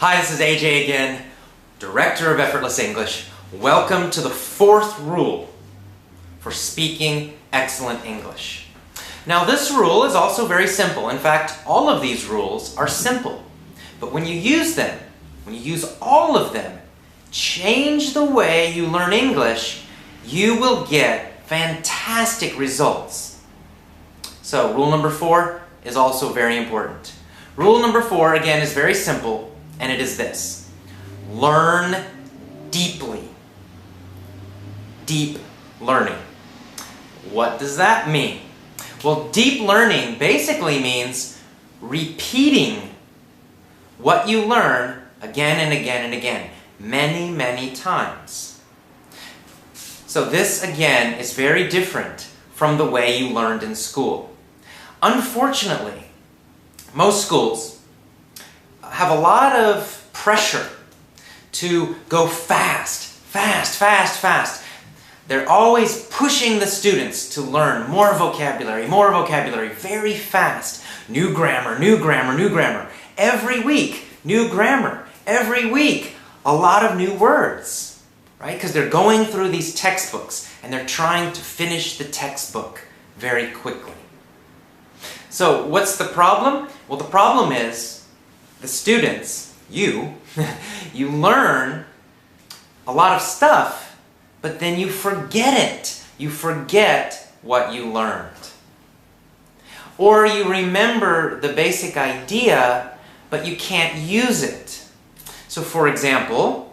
Hi, this is AJ again, Director of Effortless English. Welcome to the fourth rule for speaking excellent English. Now, this rule is also very simple. In fact, all of these rules are simple. But when you use them, when you use all of them, change the way you learn English, you will get fantastic results. So, rule number 4 is also very important. Rule number 4, again, is very simple. And it is this: learn deeply. Deep learning. What does that mean? Well, deep learning basically means repeating what you learn again and again and again, many, many times. So this, again, is very different from the way you learned in school. Unfortunately, most schools have a lot of pressure to go fast. They're always pushing the students to learn more vocabulary, very fast. New grammar. Every week, new grammar. Every week, a lot of new words, right? Because they're going through these textbooks and they're trying to finish the textbook very quickly. So what's the problem? Well, the problem is the students, you learn a lot of stuff, but then you forget it. You forget what you learned. Or you remember the basic idea, but you can't use it. So for example,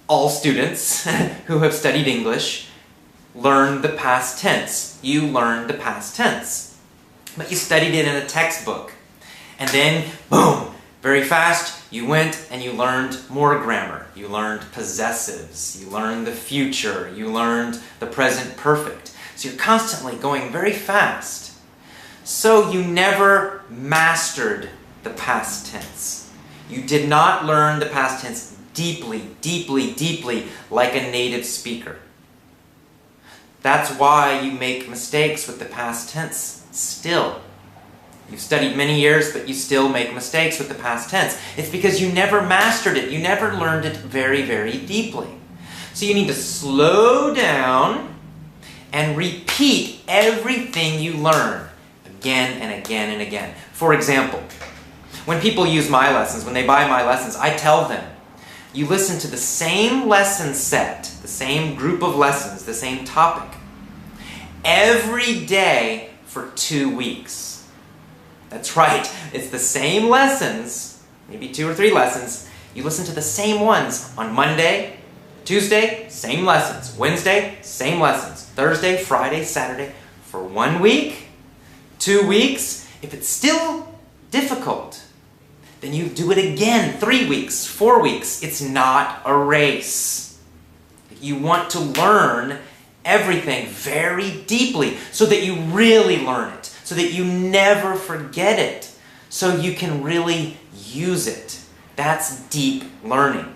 all students who have studied English learn the past tense. You learned the past tense, but you studied it in a textbook. And then, boom! Very fast, you went and you learned more grammar. You learned possessives. You learned the future. You learned the present perfect. So you're constantly going very fast. So you never mastered the past tense. You did not learn the past tense deeply like a native speaker. That's why you make mistakes with the past tense still. You've studied many years, but you still make mistakes with the past tense. It's because you never mastered it. You never learned it very deeply. So you need to slow down and repeat everything you learn again and again and again. For example, when people use my lessons, when they buy my lessons, I tell them, you listen to the same lesson set, the same group of lessons, the same topic, every day for 2 weeks. That's right, it's the same lessons, maybe 2 or 3 lessons. You listen to the same ones on Monday, Tuesday, same lessons. Wednesday, same lessons. Thursday, Friday, Saturday, for 1 week, 2 weeks. If it's still difficult, then you do it again, 3 weeks, 4 weeks. It's not a race. You want to learn everything very deeply so that you really learn it. So that you never forget it, so you can really use it. That's deep learning.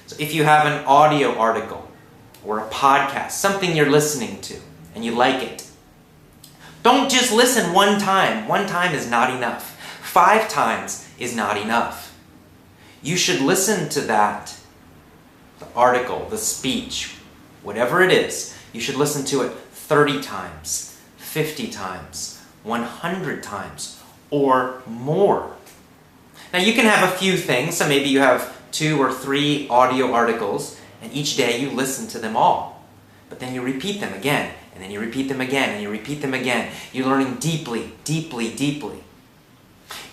So if you have an audio article or a podcast, something you're listening to, and you like it, don't just listen one time. 1 time is not enough. 5 times is not enough. You should listen to that, the article, the speech, whatever it is, you should listen to it 30 times. 50 times, 100 times, or more. Now you can have a few things, so maybe you have 2 or 3 audio articles, and each day you listen to them all. But then you repeat them again, and then you repeat them again, and you repeat them again. You're learning deeply.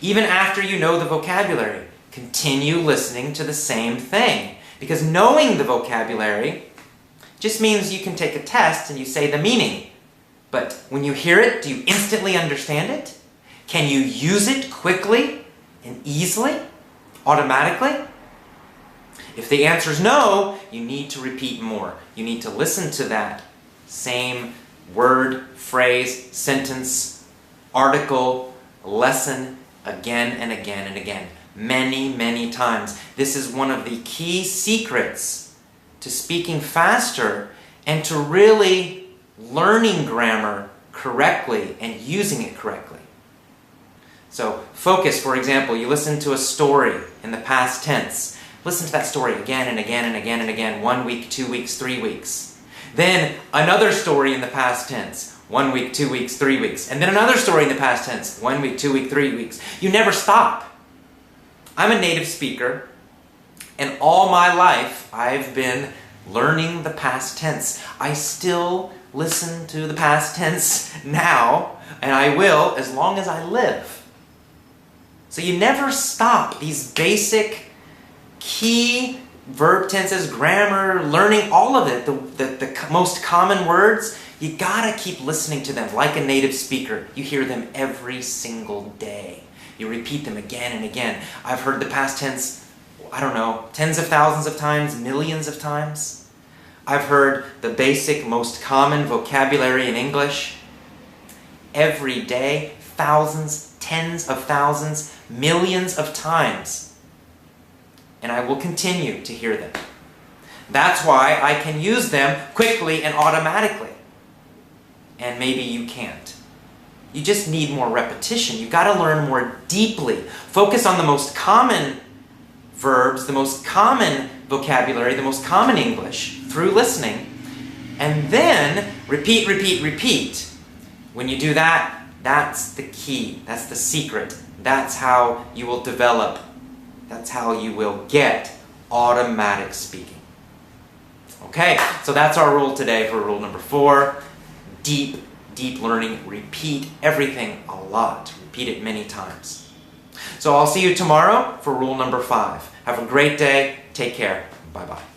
Even after you know the vocabulary, continue listening to the same thing. Because knowing the vocabulary just means you can take a test and you say the meaning. But when you hear it, do you instantly understand it? Can you use it quickly and easily, automatically? If the answer is no, you need to repeat more. You need to listen to that same word, phrase, sentence, article, lesson again and again and again. Many times. This is one of the key secrets to speaking faster and to really learning grammar correctly and using it correctly. So focus, for example, you listen to a story in the past tense. Listen to that story again and again and again and again, 1 week, 2 weeks, 3 weeks. Then another story in the past tense, 1 week, 2 weeks, 3 weeks. And then another story in the past tense, 1 week, 2 weeks, 3 weeks. You never stop. I'm a native speaker, and all my life I've been learning the past tense. I still listen to the past tense now, and I will as long as I live. So you never stop. These basic key verb tenses, grammar, learning, all of it, the most common words, you gotta keep listening to them like a native speaker. You hear them every single day. You repeat them again and again. I've heard the past tense, I don't know, tens of thousands of times, millions of times. I've heard the basic, most common vocabulary in English every day, thousands, tens of thousands, millions of times. And I will continue to hear them. That's why I can use them quickly and automatically. And maybe you can't. You just need more repetition. You've got to learn more deeply. Focus on the most common verbs, the most common vocabulary, the most common English through listening. And then repeat, repeat, repeat. When you do that, that's the key. That's the secret. That's how you will develop. That's how you will get automatic speaking. Okay, so that's our rule today for rule number 4. Deep, deep learning. Repeat everything a lot. Repeat it many times. So I'll see you tomorrow for rule number 5. Have a great day. Take care. Bye-bye.